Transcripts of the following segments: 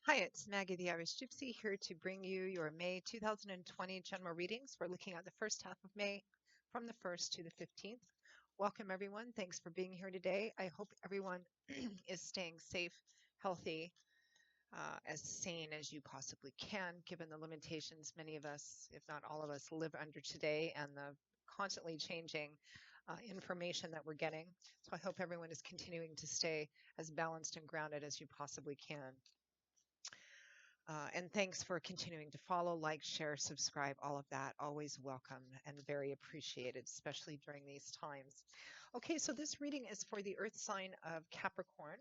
Hi, it's Maggie the Irish Gypsy here to bring you your May 2020 general readings. We're looking at the first half of May from the 1st to the 15th. Welcome, everyone. Thanks for being here today. I hope everyone is staying safe, healthy, as sane as you possibly can, given the limitations many of us, if not all of us, live under today and the constantly changing information that we're getting. So I hope everyone is continuing to stay as balanced and grounded as you possibly can. And thanks for continuing to follow, like, share, subscribe, all of that. Always welcome and very appreciated, especially during these times. Okay, so this reading is for the Earth sign of Capricorn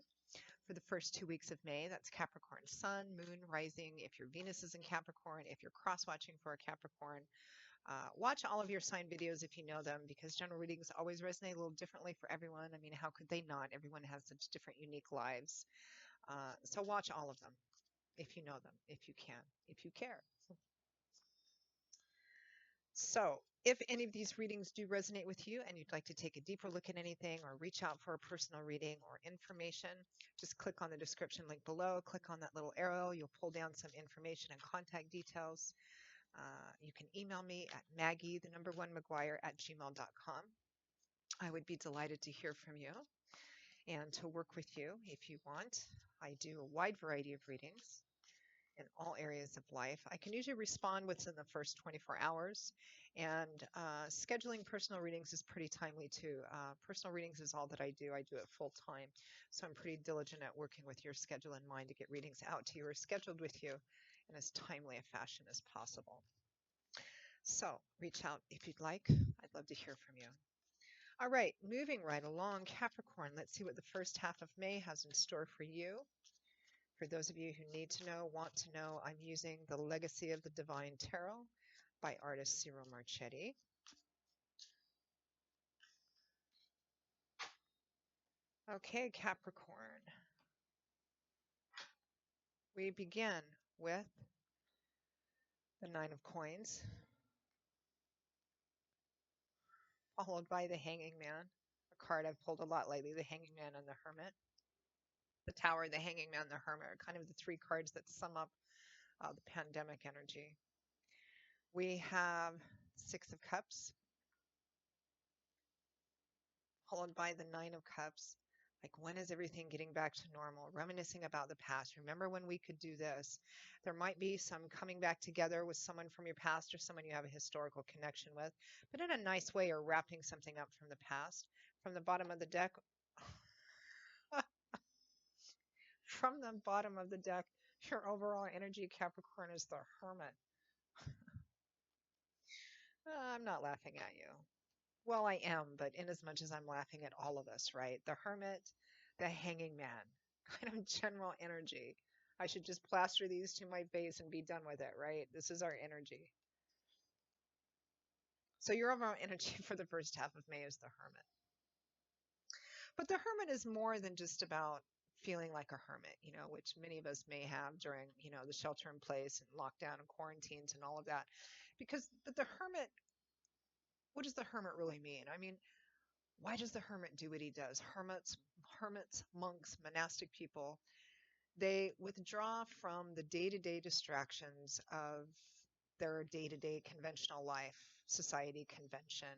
for the first 2 weeks of May. That's Capricorn Sun, Moon, Rising. If your Venus is in Capricorn, if you're cross-watching for a Capricorn, watch all of your sign videos if you know them, because general readings always resonate a little differently for everyone. I mean, how could they not? Everyone has such different, unique lives. So watch all of them if you know them, if you can, if you care. So if any of these readings do resonate with you and you'd like to take a deeper look at anything or reach out for a personal reading or information, just click on the description link below, click on that little arrow, you'll pull down some information and contact details. You can email me at maggie1mcguire@gmail.com. I would be delighted to hear from you and to work with you if you want. I do a wide variety of readings in all areas of life. I can usually respond within the first 24 hours, and scheduling personal readings is pretty timely too. Personal readings is all that I do. I do it full time, so I'm pretty diligent at working with your schedule in mind to get readings out to you or scheduled with you in as timely a fashion as possible. So reach out if you'd like. I'd love to hear from you. All right, moving right along, Capricorn. Let's see what the first half of May has in store for you. For those of you who need to know, want to know, I'm using The Legacy of the Divine Tarot by artist Cyril Marchetti. Okay, Capricorn. We begin with the Nine of Coins, followed by the Hanging Man, a card I've pulled a lot lately, the Hanging Man and the Hermit. The Tower, the Hanging Man, the Hermit are kind of the three cards that sum up the pandemic energy. We have Six of Cups, followed by the Nine of Cups. Like, when is everything getting back to normal? Reminiscing about the past. Remember when we could do this? There might be some coming back together with someone from your past or someone you have a historical connection with, but in a nice way, or wrapping something up from the past. From the bottom of the deck, from the bottom of the deck, your overall energy, Capricorn, is the Hermit. I'm not laughing at you. Well, I am, but in as much as I'm laughing at all of us, right? The Hermit, the Hanging Man, kind of general energy. I should just plaster these to my face and be done with it, right? This is our energy. So your overall energy for the first half of May is the Hermit. But the Hermit is more than just about feeling like a hermit, which many of us may have during, the shelter in place and lockdown and quarantines and all of that. But the Hermit, what does the Hermit really mean? I mean, why does the hermit do what he does? Hermits, monks, monastic people, they withdraw from the day-to-day distractions of their day-to-day conventional life, society convention,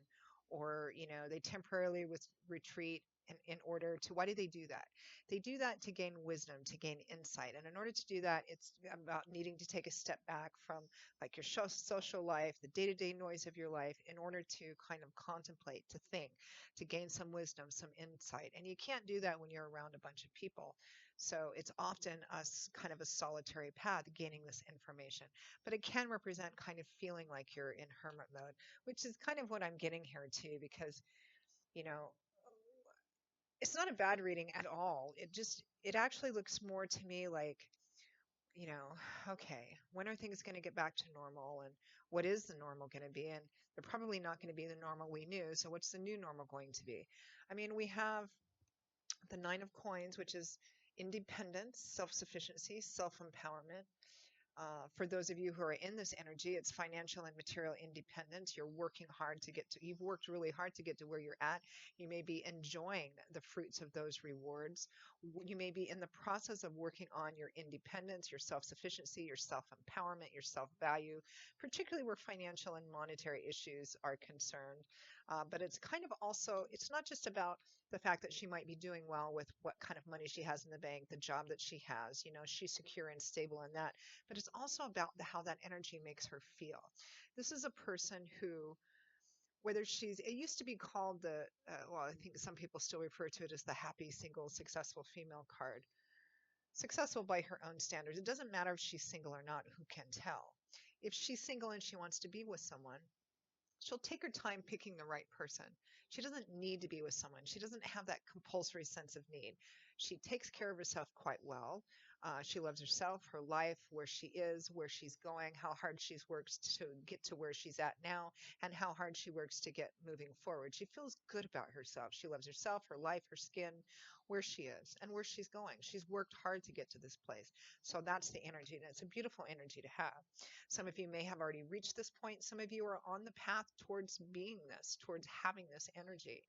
or, they temporarily retreat in order to, why do they do that? They do that to gain wisdom, to gain insight. And in order to do that, it's about needing to take a step back from like your social life, the day-to-day noise of your life, in order to kind of contemplate, to think, to gain some wisdom, some insight. And you can't do that when you're around a bunch of people. So it's often kind of a solitary path gaining this information, but it can represent kind of feeling like you're in hermit mode, which is kind of what I'm getting here too, because, you know, it's not a bad reading at all. It actually looks more to me like, you know, okay, when are things going to get back to normal, and what is the normal going to be? And they're probably not going to be the normal we knew. So what's the new normal going to be? I mean, we have the Nine of Coins, which is independence, self-sufficiency, self-empowerment. For those of you who are in this energy, it's financial and material independence. You're working hard to get to, you've worked really hard to get to where you're at. You may be enjoying the fruits of those rewards. You may be in the process of working on your independence, your self sufficiency, your self empowerment, your self value, particularly where financial and monetary issues are concerned. But it's kind of also, it's not just about the fact that she might be doing well with what kind of money she has in the bank, the job that she has, she's secure and stable in that, but it's also about how that energy makes her feel. This is a person who, whether she's, it used to be called well, I think some people still refer to it as the happy, single, successful female card. Successful by her own standards. It doesn't matter if she's single or not, who can tell? If she's single and she wants to be with someone, she'll take her time picking the right person. She doesn't need to be with someone. She doesn't have that compulsory sense of need. She takes care of herself quite well. She loves herself, her life, where she is, where she's going, how hard she's worked to get to where she's at now, and how hard she works to get moving forward. She feels good about herself. She loves herself, her life, her skin, where she is, and where she's going. She's worked hard to get to this place. So that's the energy, and it's a beautiful energy to have. Some of you may have already reached this point. Some of you are on the path towards being this, towards having this energy.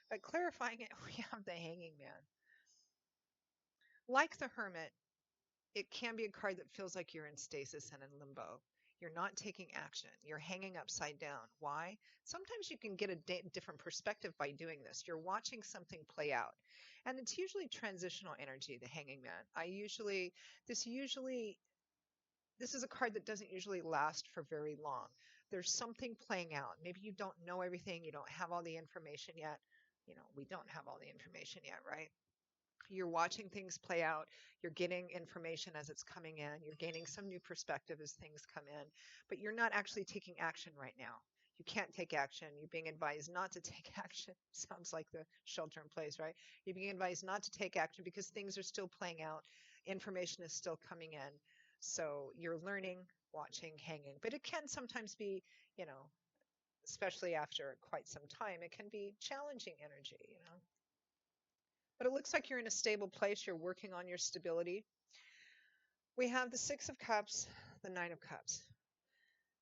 But clarifying it, we have the Hanging Man. Like the Hermit, it can be a card that feels like you're in stasis and in limbo. You're not taking action. You're hanging upside down. Why? Sometimes you can get a different perspective by doing this. You're watching something play out. And it's usually transitional energy, the Hanging Man. This usually this is a card that doesn't usually last for very long. There's something playing out. Maybe you don't know everything. You don't have all the information yet. We don't have all the information yet, right? You're watching things play out. You're getting information as it's coming in. You're gaining some new perspective as things come in, but you're not actually taking action right now. You can't take action. You're being advised not to take action. Sounds like the shelter in place, right? You're being advised not to take action because things are still playing out. Information is still coming in. So you're learning, watching, hanging. But it can sometimes be, you know, especially after quite some time, it can be challenging energy. But it looks like you're in a stable place. You're working on your stability. We have the Six of Cups, the Nine of Cups.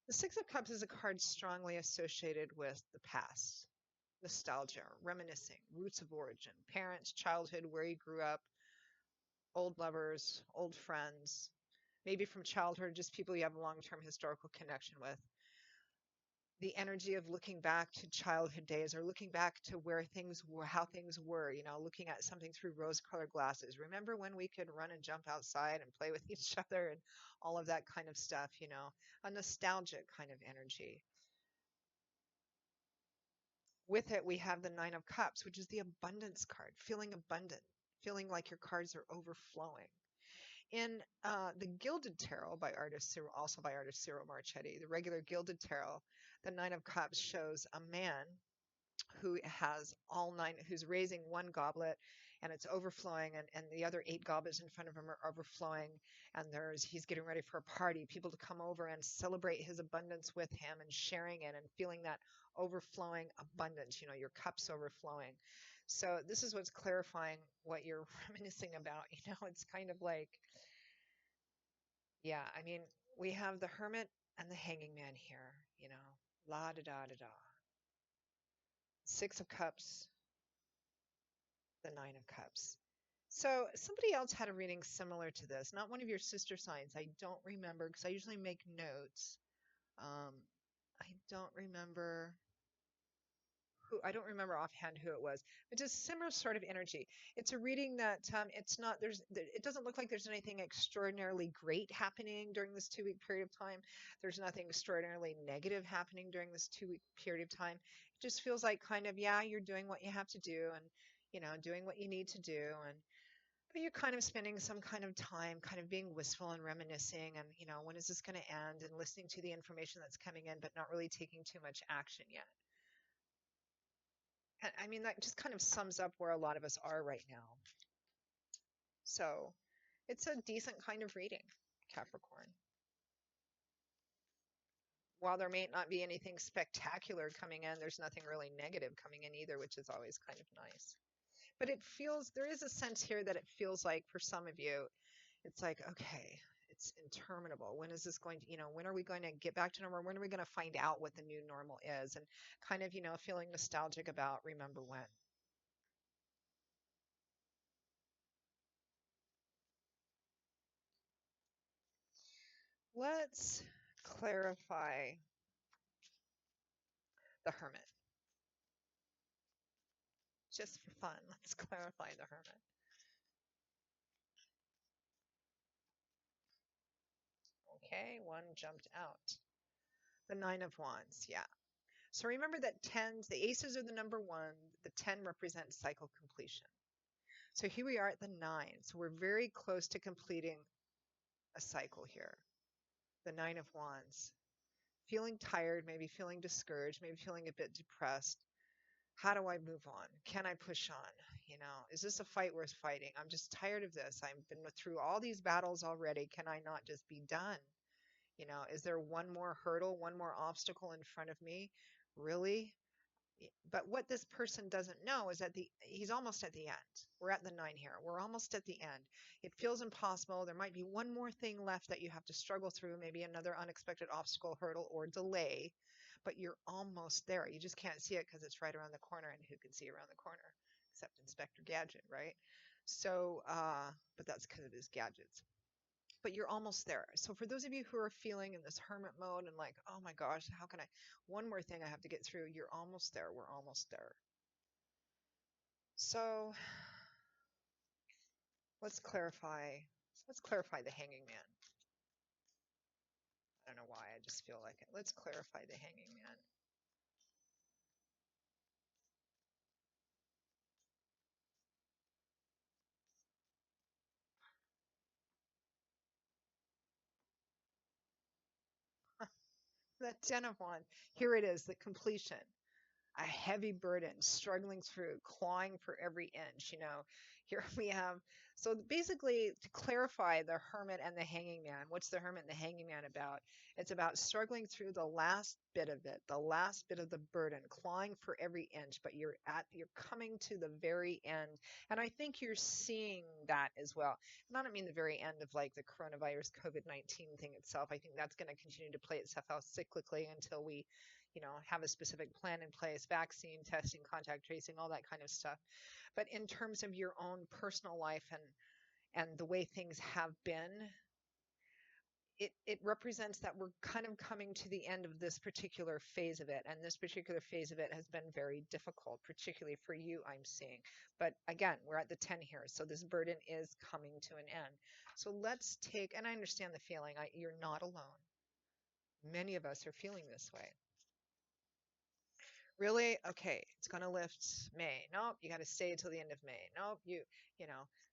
The Six of Cups is a card strongly associated with the past, nostalgia, reminiscing, roots of origin, parents, childhood, where you grew up, old lovers, old friends, maybe from childhood, just people you have a long-term historical connection with. The energy of looking back to childhood days or looking back to where things were, how things were, looking at something through rose-colored glasses. Remember when we could run and jump outside and play with each other and all of that kind of stuff, a nostalgic kind of energy. With it, we have the Nine of Cups, which is the abundance card, feeling abundant, feeling like your cards are overflowing. In the Gilded Tarot by artist Cyril, also by artist Cyril Marchetti, the regular Gilded Tarot, the Nine of Cups shows a man who has all nine, who's raising one goblet and it's overflowing, and the other 8 goblets in front of him are overflowing, and he's getting ready for a party, people to come over and celebrate his abundance with him and sharing it and feeling that overflowing abundance, your cups overflowing. So this is what's clarifying what you're reminiscing about. It's kind of like, yeah, I mean, we have the Hermit and the Hanging Man here, la da da da da. Six of Cups, the Nine of Cups. So somebody else had a reading similar to this, not one of your sister signs. I don't remember because I usually make notes. Um, I don't remember I don't remember offhand who it was, but just similar sort of energy. It's a reading that it's not, it doesn't look like there's anything extraordinarily great happening during this 2-week period of time. There's nothing extraordinarily negative happening during this 2-week period of time. It just feels like kind of, yeah, you're doing what you have to do and, doing what you need to do. But you're kind of spending some kind of time kind of being wistful and reminiscing and, when is this going to end, and listening to the information that's coming in, but not really taking too much action yet. I mean, that just kind of sums up where a lot of us are right now. So it's a decent kind of reading, Capricorn. While there may not be anything spectacular coming in, there's nothing really negative coming in either, which is always kind of nice. But there is a sense here that it feels like for some of you, it's like, okay, it's interminable. When is this going to, when are we going to get back to normal? When are we going to find out what the new normal is? And kind of, feeling nostalgic about remember when. Let's clarify the hermit. Just for fun, let's clarify the hermit. Okay, one jumped out. The Nine of Wands, yeah. So remember that tens, the aces are the number one, the 10 represents cycle completion. So here we are at the nine. So we're very close to completing a cycle here. The Nine of Wands. Feeling tired, maybe feeling discouraged, maybe feeling a bit depressed. How do I move on? Can I push on? Is this a fight worth fighting? I'm just tired of this. I've been through all these battles already. Can I not just be done? Is there one more hurdle, one more obstacle in front of me? Really? But what this person doesn't know is that he's almost at the end. We're at the nine here. We're almost at the end. It feels impossible. There might be one more thing left that you have to struggle through, maybe another unexpected obstacle, hurdle, or delay, but you're almost there. You just can't see it because it's right around the corner, and who can see around the corner except Inspector Gadget, right? So, but that's because of his gadgets. But you're almost there. So for those of you who are feeling in this hermit mode and like, oh my gosh, how can I, one more thing I have to get through, you're almost there. We're almost there. So let's clarify, the Hanging Man. I don't know why, I just feel like it. Let's clarify the Hanging Man. The Ten of Wands, here it is, the completion. A heavy burden, struggling through, clawing for every inch. Here we have. So basically, to clarify the Hermit and the Hanging Man, what's the Hermit and the Hanging Man about? It's about struggling through the last bit of it, the last bit of the burden, clawing for every inch, but you're coming to the very end. And I think you're seeing that as well. And I don't mean the very end of like the coronavirus COVID-19 thing itself. I think that's going to continue to play itself out cyclically until we have a specific plan in place, vaccine, testing, contact tracing, all that kind of stuff. But in terms of your own personal life and the way things have been, it represents that we're kind of coming to the end of this particular phase of it. And this particular phase of it has been very difficult, particularly for you, I'm seeing. But again, we're at the 10 here. So this burden is coming to an end. So let's take, and I understand the feeling, you're not alone. Many of us are feeling this way. Really? Okay, it's going to lift May. Nope, you got to stay until the end of May. Nope,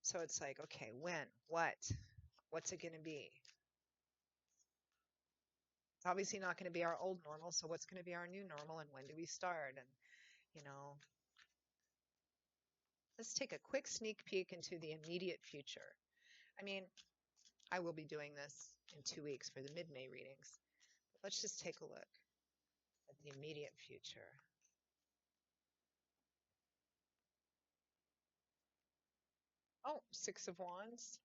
so it's like, okay, when, what's it going to be? It's obviously not going to be our old normal, so what's going to be our new normal, and when do we start? And, let's take a quick sneak peek into the immediate future. I mean, I will be doing this in 2 weeks for the mid-May readings. But let's just take a look at the immediate future. Oh, Six of Wands.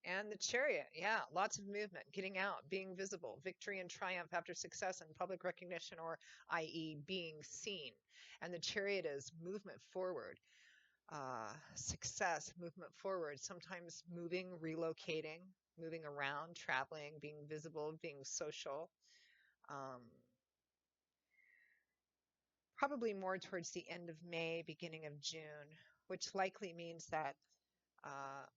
And the Chariot, yeah, lots of movement, getting out, being visible, victory and triumph after success and public recognition, or i.e. being seen. And the Chariot is movement forward, success, movement forward, sometimes moving, relocating, moving around, traveling, being visible, being social. Probably more towards the end of May, beginning of June, which likely means that uh,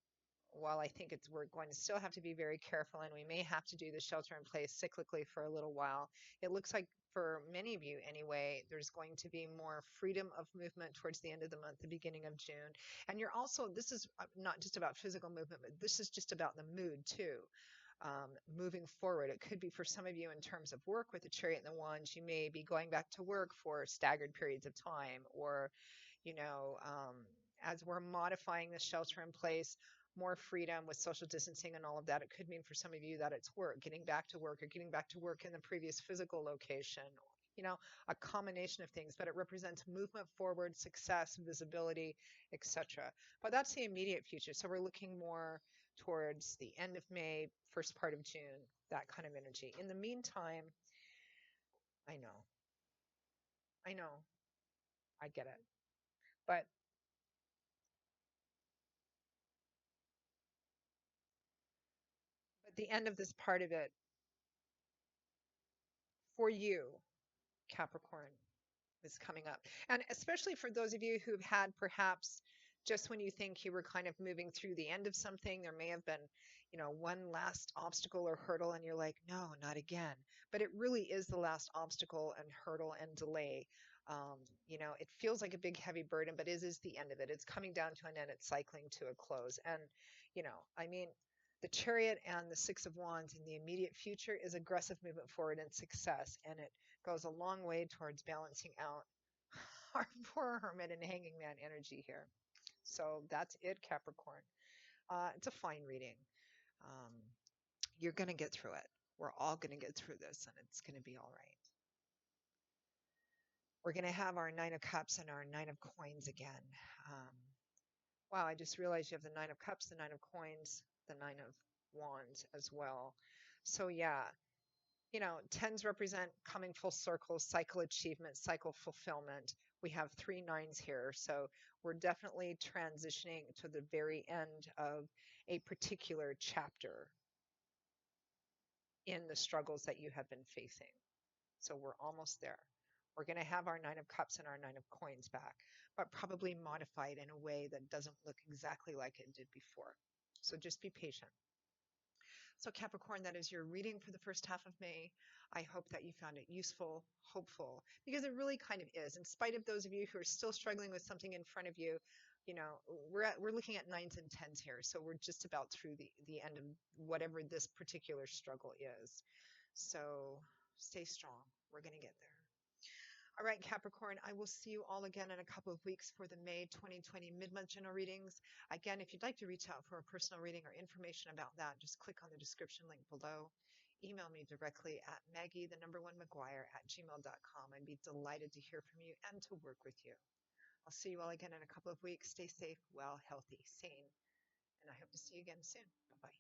while I think we're going to still have to be very careful, and we may have to do the shelter in place cyclically for a little while, it looks like for many of you anyway, there's going to be more freedom of movement towards the end of the month, the beginning of June. And you're also, this is not just about physical movement, but this is just about the mood too. Moving forward, it could be for some of you in terms of work with the Chariot and the Wands, you may be going back to work for staggered periods of time, or as we're modifying the shelter in place, more freedom with social distancing and all of that. It could mean for some of you that it's work, getting back to work, or getting back to work in the previous physical location. a combination of things, but it represents movement forward, success, visibility, etc. But that's the immediate future. So we're looking more towards the end of May, first part of June, that kind of energy. In the meantime, I know, I know, I get it. But at the end of this part of it, for you, Capricorn, is coming up. And especially for those of you who've had perhaps just when you think you were kind of moving through the end of something, there may have been, one last obstacle or hurdle, and you're like, no, not again. But it really is the last obstacle and hurdle and delay. It feels like a big, heavy burden, but is the end of it. It's coming down to an end, it's cycling to a close. And, I mean, the chariot and the six of wands in the immediate future is aggressive movement forward and success. And it goes a long way towards balancing out our poor hermit and hanging man energy here. So that's it, Capricorn. It's a fine reading. Um, you're going to get through it. We're all going to get through this, and it's going to be all right. We're going to have our Nine of Cups and our Nine of Coins again. Um, wow, I just realized you have the Nine of Cups, the Nine of Coins, the Nine of Wands as well. So yeah, tens represent coming full circle, cycle achievement, cycle fulfillment. We have three nines here. So we're definitely transitioning to the very end of a particular chapter in the struggles that you have been facing. So we're almost there. We're going to have our Nine of Cups and our Nine of Coins back, but probably modified in a way that doesn't look exactly like it did before. So just be patient. So Capricorn, that is your reading for the first half of May. I hope that you found it useful, hopeful, because it really kind of is. In spite of those of you who are still struggling with something in front of you, we're looking at nines and tens here. So we're just about through the end of whatever this particular struggle is. So stay strong. We're going to get there. All right, Capricorn, I will see you all again in a couple of weeks for the May 2020 mid-month general readings. Again, if you'd like to reach out for a personal reading or information about that, just click on the description link below. Email me directly at Maggie1McGuire@gmail.com. I'd be delighted to hear from you and to work with you. I'll see you all again in a couple of weeks. Stay safe, well, healthy, sane, and I hope to see you again soon. Bye-bye.